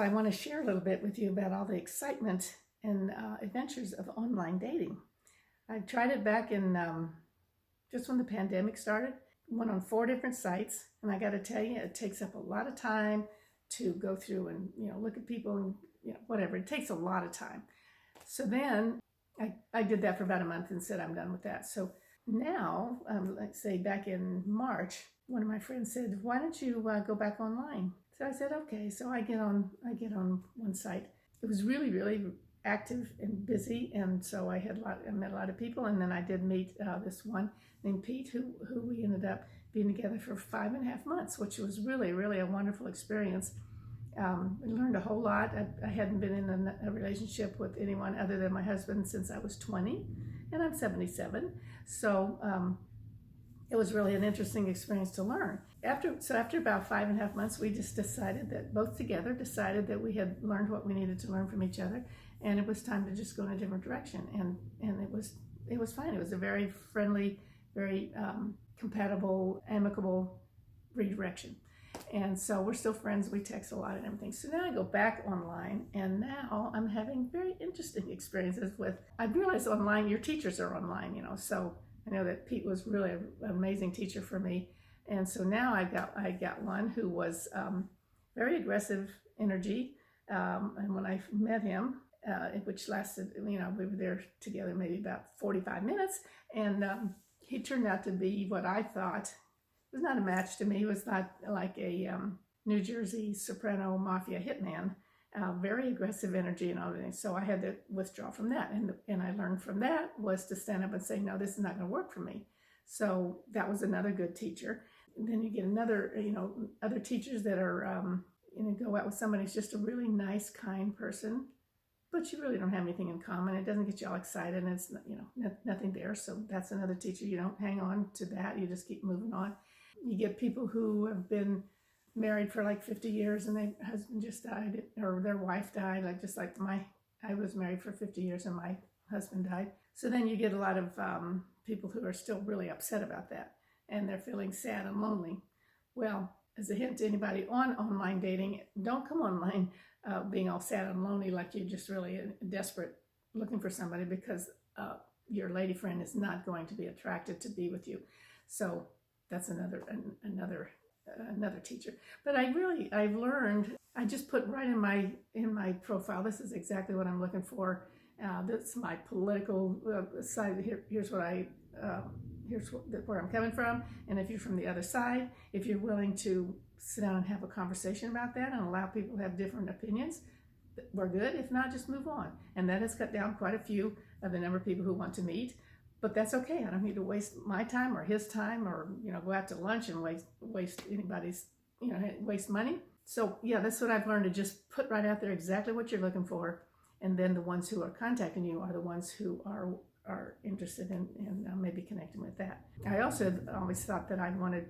I want to share a little bit with you about all the excitement and adventures of online dating. I tried it back in just when the pandemic started. Went on 4 different sites, and I got to tell you, it takes up a lot of time to go through and look at people and whatever. It takes a lot of time. So then I did that for about a month and said I'm done with that. So now, let's say back in March, one of my friends said, "Why don't you go back online?" So I said, "Okay." So I get on one site. It was really, really active and busy, and so I met a lot of people, and then I did meet this one named Pete, who we ended up being together for 5.5 months, which was really, really a wonderful experience. I learned a whole lot. I hadn't been in a relationship with anyone other than my husband since I was 20, and I'm 77. So it was really an interesting experience to learn. After about 5.5 months, we just decided that both together decided that we had learned what we needed to learn from each other, and it was time to just go in a different direction. And it was fine. It was a very friendly, very compatible, amicable redirection. And so we're still friends. We text a lot and everything. So now I go back online, and now I'm having very interesting experiences with. I realize online your teachers are online, So I know that Pete was really an amazing teacher for me, and so now I got one who was very aggressive energy, and when I met him, which lasted, we were there together maybe about 45 minutes, and he turned out to be what I thought was not a match to me. He was not like a New Jersey soprano mafia hitman. Very aggressive energy and all that. So I had to withdraw from that. And I learned from that was to stand up and say, no, this is not going to work for me. So that was another good teacher. And then you get another, other teachers that are, go out with somebody who's just a really nice, kind person, but you really don't have anything in common. It doesn't get you all excited, and it's, nothing there. So that's another teacher. You don't hang on to that. You just keep moving on. You get people who have been married for like 50 years and their husband just died, or their wife died, I was married for 50 years and my husband died. So then you get a lot of people who are still really upset about that, and they're feeling sad and lonely. Well, as a hint to anybody on online dating, don't come online being all sad and lonely like you're just really desperate looking for somebody, because your lady friend is not going to be attracted to be with you. So that's another teacher. But I've learned, I just put right in my profile, this is exactly what I'm looking for. That's my political side. Here's where I'm coming from. And if you're from the other side, if you're willing to sit down and have a conversation about that and allow people to have different opinions, we're good. If not, just move on. And that has cut down quite a few of the number of people who want to meet. But that's okay. I don't need to waste my time or his time, or go out to lunch and waste anybody's, waste money. So yeah, that's what I've learned, to just put right out there exactly what you're looking for, and then the ones who are contacting you are the ones who are interested in maybe connecting with that. I also always thought that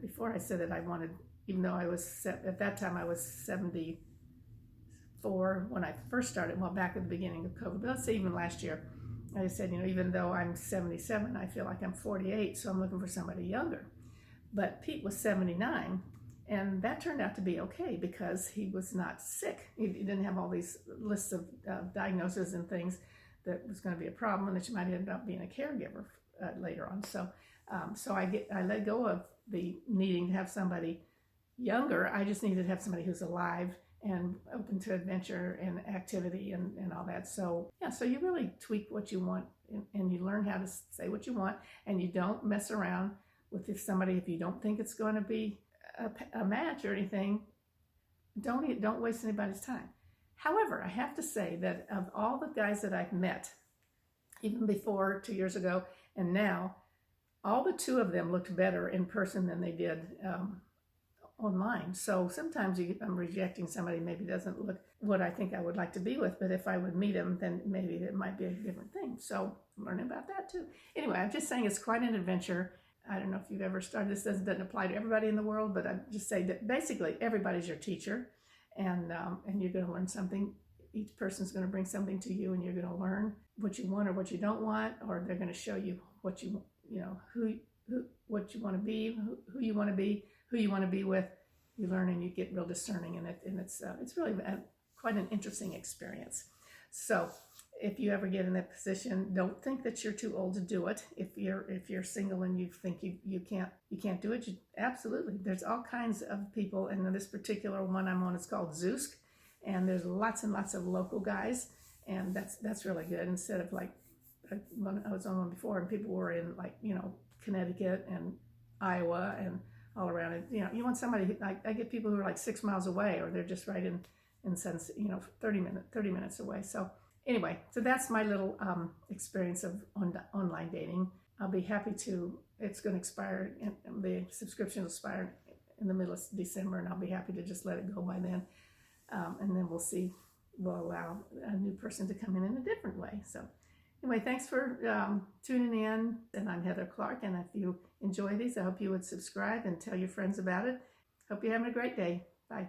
before I said that I wanted, even though at that time I was 74 when I first started, well, back at the beginning of COVID, but let's say even last year. I said, even though I'm 77, I feel like I'm 48, so I'm looking for somebody younger. But Pete was 79, and that turned out to be okay because he was not sick. He didn't have all these lists of diagnoses and things that was going to be a problem, and that you might end up being a caregiver later on. So I let go of the needing to have somebody younger. I just needed to have somebody who's alive and open to adventure and activity and all that. So yeah, so you really tweak what you want, and you learn how to say what you want, and you don't mess around with if you don't think it's going to be a match or anything, don't waste anybody's time. However, I have to say that of all the guys that I've met, even before 2 years ago and now, all but 2 of them looked better in person than they did online. So sometimes I'm rejecting somebody maybe doesn't look what I think I would like to be with, but if I would meet them, then maybe it might be a different thing. So I'm learning about that too. Anyway, I'm just saying it's quite an adventure. I don't know if you've ever started this. Doesn't apply to everybody in the world, but I just say that basically everybody's your teacher, and you're going to learn something. Each person's going to bring something to you, and you're going to learn what you want or what you don't want, or they're going to show you what what you want to be, who you want to be, who you want to be with. You learn and you get real discerning in it, and it's really quite an interesting experience. So if you ever get in that position, don't think that you're too old to do it. If you're single and you think you can't do it, absolutely. There's all kinds of people, and this particular one I'm on is called Zoosk, and there's lots and lots of local guys, and that's really good. Instead of like when I was on one before, and people were in like Connecticut and Iowa and all around it. You want somebody like I get people who are like 6 miles away, or they're just right in sense 30 minutes away. So anyway, so that's my little experience of online dating. I'll be happy to. It's going to expire. The subscription will expire in the middle of December, and I'll be happy to just let it go by then. And then we'll see. We'll allow a new person to come in a different way. So anyway, thanks for tuning in. And I'm Heather Clark. And if you enjoy these, I hope you would subscribe and tell your friends about it. Hope you're having a great day. Bye.